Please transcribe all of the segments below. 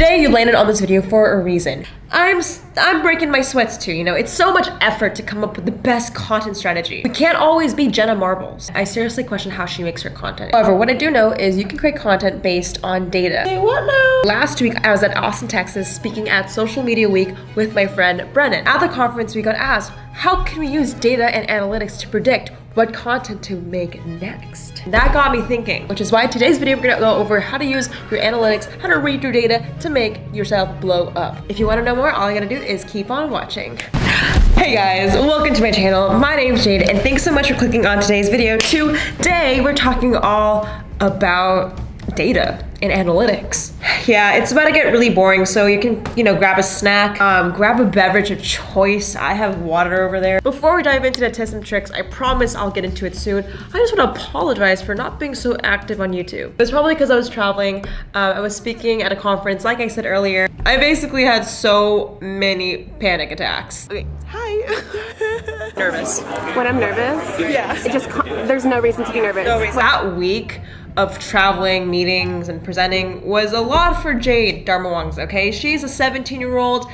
Today you landed on this video for a reason. I'm breaking my sweats too, you know, it's so much effort to come up with the best content strategy. We can't always be Jenna Marbles. I seriously question how she makes her content. However, what I do know is you can create content based on data. Hey, what now? Last week, I was at Austin, Texas, speaking at Social Media Week with my friend Brennan. At the conference, we got asked, how can we use data and analytics to predict what content to make next? That got me thinking, which is why today's video we're gonna go over how to use your analytics, how to read your data to make yourself blow up. If you wanna know more, all you gotta do is keep on watching. Hey guys, welcome to my channel. My name's Jade and thanks so much for clicking on today's video. Today, we're talking all about data and analytics. Yeah, it's about to get really boring, so you can, grab a snack, grab a beverage of choice. I have water over there. Before we dive into the tips and tricks, I promise I'll get into it soon. I just want to apologize for not being so active on YouTube. It's probably because I was traveling. I was speaking at a conference, like I said earlier. I basically had so many panic attacks. Okay, hi. Nervous. When I'm nervous? Yeah. There's no reason to be nervous. No reason. That week of traveling, meetings, and presenting was a lot for Jade, darmawangsa, okay? She's a 17-year-old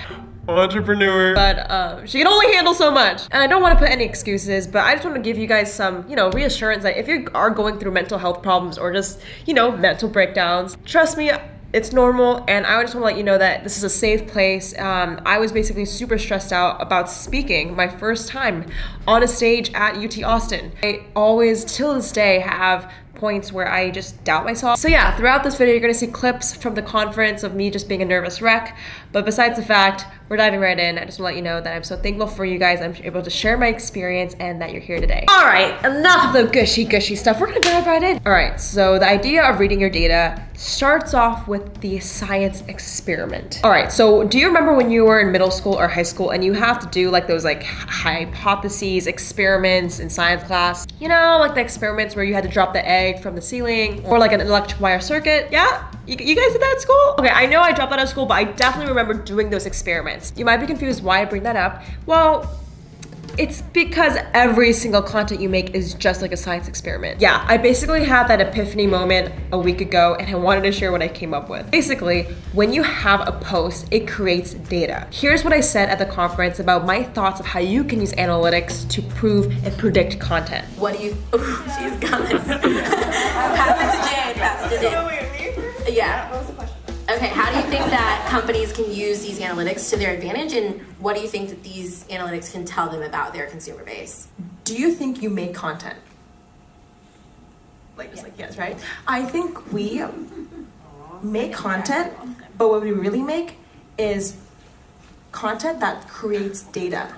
entrepreneur, but she can only handle so much. And I don't want to put any excuses, but I just want to give you guys some, reassurance that if you are going through mental health problems or just, mental breakdowns, trust me, it's normal, and I just want to let you know that this is a safe place. I was basically super stressed out about speaking my first time on a stage at UT Austin. I always, till this day, have points where I just doubt myself. So yeah, throughout this video, you're gonna see clips from the conference of me just being a nervous wreck. But besides the fact, we're diving right in. I just want to let you know that I'm so thankful for you guys. I'm able to share my experience and that you're here today. All right, enough of the gushy stuff. We're gonna dive right in. All right, so the idea of reading your data starts off with the science experiment. All right, so do you remember when you were in middle school or high school and you have to do like those hypotheses, experiments in science class? You know, like the experiments where you had to drop the egg from the ceiling or like an electric wire circuit? Yeah? You guys did that at school? Okay, I know I dropped that at school, but I definitely remember doing those experiments. You might be confused why I bring that up. Well, it's because every single content you make is just like a science experiment. Yeah, I basically had that epiphany moment a week ago and I wanted to share what I came up with. Basically, when you have a post, it creates data. Here's what I said at the conference about my thoughts of how you can use analytics to prove and predict content. What do you, she's gone. Pass it to Jade. Yeah. What was the question? Okay, how do you think that companies can use these analytics to their advantage, and what do you think that these analytics can tell them about their consumer base? Do you think you make content? Yes, right? I think we make content, but what we really make is content that creates data.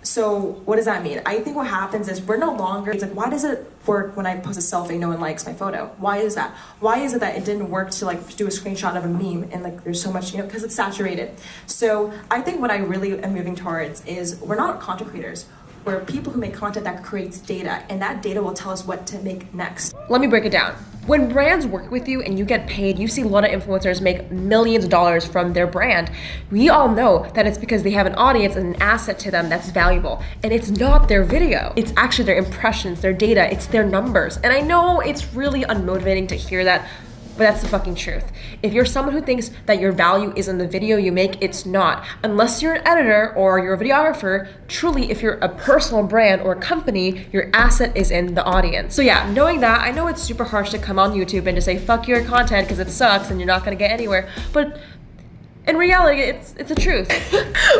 So what does that mean? I think what happens is we're no longer, it's like, why does it work when I post a selfie, no one likes my photo? Why is that? Why is it that it didn't work to do a screenshot of a meme and there's so much, because it's saturated. So I think what I really am moving towards is we're not content creators. We're people who make content that creates data, and that data will tell us what to make next. Let me break it down. When brands work with you and you get paid, you see a lot of influencers make millions of dollars from their brand. We all know that it's because they have an audience and an asset to them that's valuable. And it's not their video. It's actually their impressions, their data, it's their numbers. And I know it's really unmotivating to hear that, but that's the fucking truth. If you're someone who thinks that your value is in the video you make, it's not. Unless you're an editor or you're a videographer, truly, if you're a personal brand or a company, your asset is in the audience. So yeah, knowing that, I know it's super harsh to come on YouTube and to say, fuck your content because it sucks and you're not gonna get anywhere. But in reality, it's the truth.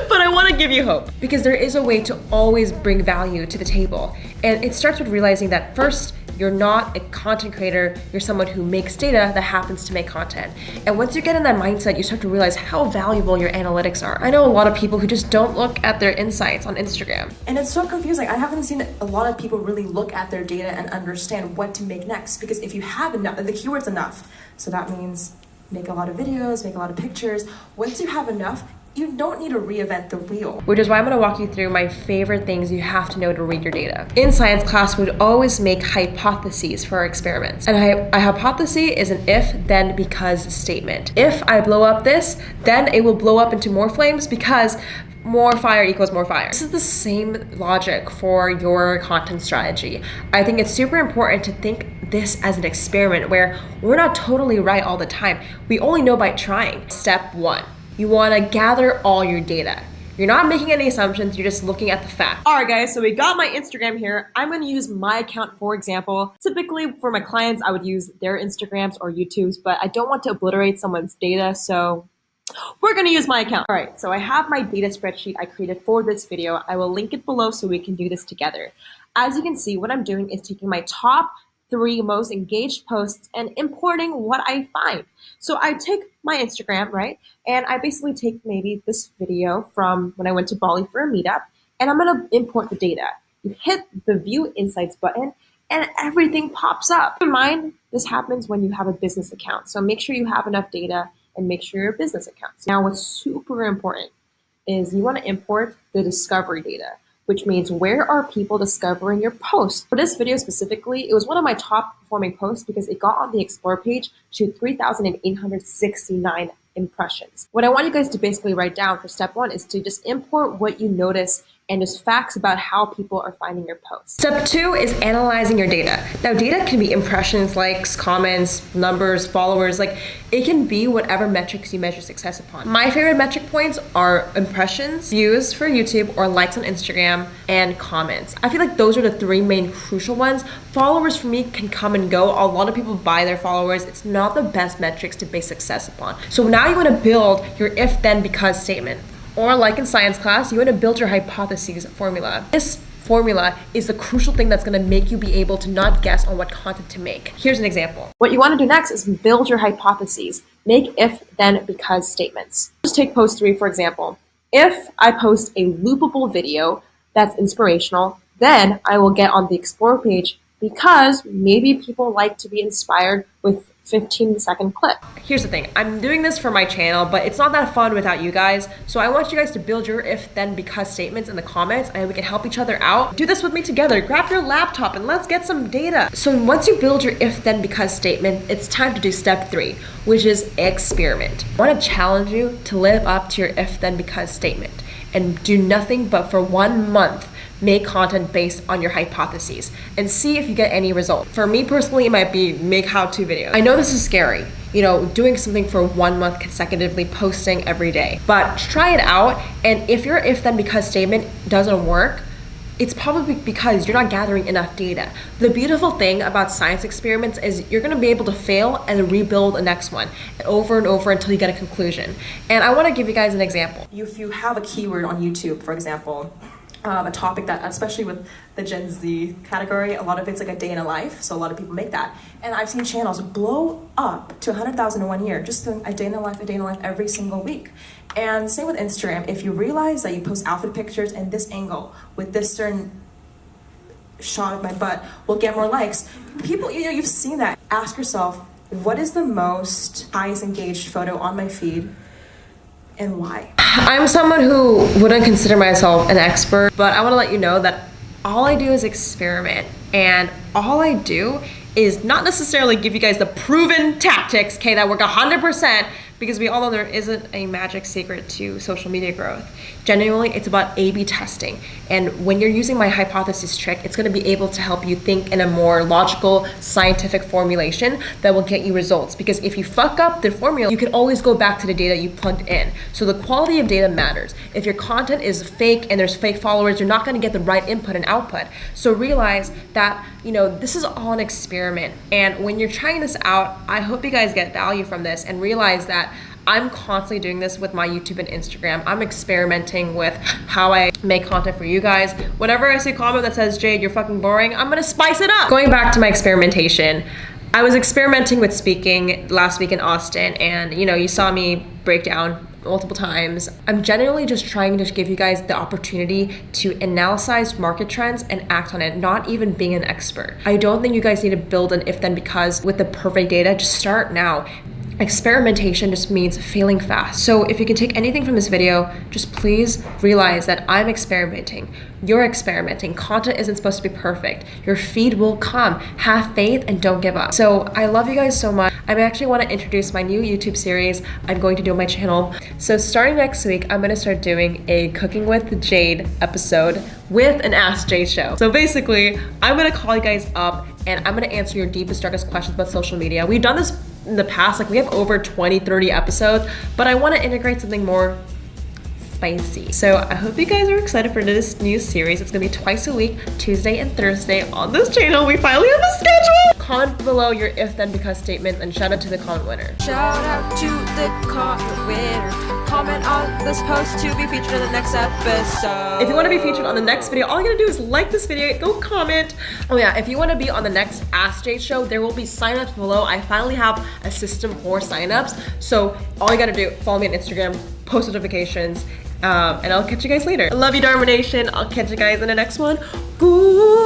But I want to give you hope because there is a way to always bring value to the table. And it starts with realizing that first, you're not a content creator, you're someone who makes data that happens to make content. And once you get in that mindset, you start to realize how valuable your analytics are. I know a lot of people who just don't look at their insights on Instagram. And it's so confusing. I haven't seen a lot of people really look at their data and understand what to make next. Because if you have enough, the keyword's enough. So that means make a lot of videos, make a lot of pictures. Once you have enough, you don't need to reinvent the wheel. Which is why I'm gonna walk you through my favorite things you have to know to read your data. In science class, we'd always make hypotheses for our experiments. And a hypothesis is an if, then, because statement. If I blow up this, then it will blow up into more flames because more fire equals more fire. This is the same logic for your content strategy. I think it's super important to think this as an experiment where we're not totally right all the time. We only know by trying. Step 1, you want to gather all your data. You're not making any assumptions, you're just looking at the facts. All right guys, so we got my Instagram here. I'm going to use my account for example. Typically for my clients, I would use their Instagrams or YouTubes, but I don't want to obliterate someone's data, so we're going to use my account. All right, so I have my data spreadsheet I created for this video. I will link it below so we can do this together. As you can see, what I'm doing is taking my top 3 most engaged posts and importing what I find. So I take my Instagram, right? And I basically take maybe this video from when I went to Bali for a meetup, and I'm gonna import the data. You hit the View Insights button and everything pops up. Keep in mind, this happens when you have a business account. So make sure you have enough data and make sure your business accounts. Now what's super important is you wanna import the discovery data, which means where are people discovering your post? For this video specifically, it was one of my top performing posts because it got on the Explore page to 3,869 impressions. What I want you guys to basically write down for step 1 is to just import what you notice and just facts about how people are finding your posts. Step 2 is analyzing your data. Now data can be impressions, likes, comments, numbers, followers, like it can be whatever metrics you measure success upon. My favorite metric points are impressions, views for YouTube, or likes on Instagram, and comments. I feel like those are the 3 main crucial ones. Followers for me can come and go. A lot of people buy their followers. It's not the best metrics to base success upon. So now you want to build your if then because statement. Or like in science class, you want to build your hypotheses formula. This formula is the crucial thing that's going to make you be able to not guess on what content to make. Here's an example. What you want to do next is build your hypotheses. Make if, then, because statements. Just take post 3, for example. If I post a loopable video that's inspirational, then I will get on the Explore page because maybe people like to be inspired with 15-second clip. Here's the thing, I'm doing this for my channel, but it's not that fun without you guys. So I want you guys to build your if then because statements in the comments and we can help each other out. Do this with me together. Grab your laptop and let's get some data. So once you build your if then because statement, it's time to do step 3, which is experiment. I want to challenge you to live up to your if then because statement and do nothing but for 1 month make content based on your hypotheses and see if you get any result. For me personally, it might be make how-to videos. I know this is scary, doing something for 1 month consecutively, posting every day, but try it out. And if your if then because statement doesn't work, it's probably because you're not gathering enough data. The beautiful thing about science experiments is you're gonna be able to fail and rebuild the next one over and over until you get a conclusion. And I wanna give you guys an example. If you have a keyword on YouTube, for example, a topic that, especially with the Gen Z category, a lot of it's like a day in a life, so a lot of people make that. And I've seen channels blow up to 100,000 in 1 year, just doing a day in a life every single week. And same with Instagram. If you realize that you post outfit pictures in this angle with this certain shot of my butt will get more likes, people, you've seen that. Ask yourself, what is the most highest engaged photo on my feed and why? I'm someone who wouldn't consider myself an expert, but I want to let you know that all I do is experiment, and all I do is not necessarily give you guys the proven tactics, okay, that work 100%, because we all know there isn't a magic secret to social media growth. Genuinely, it's about A/B testing. And when you're using my hypothesis trick, it's gonna be able to help you think in a more logical, scientific formulation that will get you results. Because if you fuck up the formula, you can always go back to the data you plugged in. So the quality of data matters. If your content is fake and there's fake followers, you're not gonna get the right input and output. So realize that, this is all an experiment. And when you're trying this out, I hope you guys get value from this and realize that I'm constantly doing this with my YouTube and Instagram. I'm experimenting with how I make content for you guys. Whenever I see a comment that says, Jade, you're fucking boring, I'm gonna spice it up. Going back to my experimentation, I was experimenting with speaking last week in Austin, and you saw me break down multiple times. I'm generally just trying to give you guys the opportunity to analyze market trends and act on it, not even being an expert. I don't think you guys need to build an if then because with the perfect data. Just start now. experimentation just means failing fast. So if you can take anything from this video, just please realize that I'm experimenting. You're experimenting. Content isn't supposed to be perfect. Your feed will come. Have faith and don't give up. So I love you guys so much. I actually want to introduce my new YouTube series I'm going to do on my channel. So starting next week, I'm going to start doing a Cooking with Jade episode with an Ask Jade show. So basically, I'm going to call you guys up and I'm going to answer your deepest, darkest questions about social media. We've done this in the past, like we have over 20, 30 episodes, but I want to integrate something more spicy. So I hope you guys are excited for this new series. It's gonna be twice a week, Tuesday and Thursday on this channel. We finally have a schedule. Comment below your if then because statements and shout out to the comment winner. Shout out to the comment winner. Comment on this post to be featured in the next episode. If you want to be featured on the next video, all you gotta do is like this video, go comment. Oh yeah, if you want to be on the next Ask Jade show, there will be signups below. I finally have a system for signups. So all you gotta do, follow me on Instagram, post notifications, and I'll catch you guys later. I love you, Dharma Nation. I'll catch you guys in the next one. Ooh.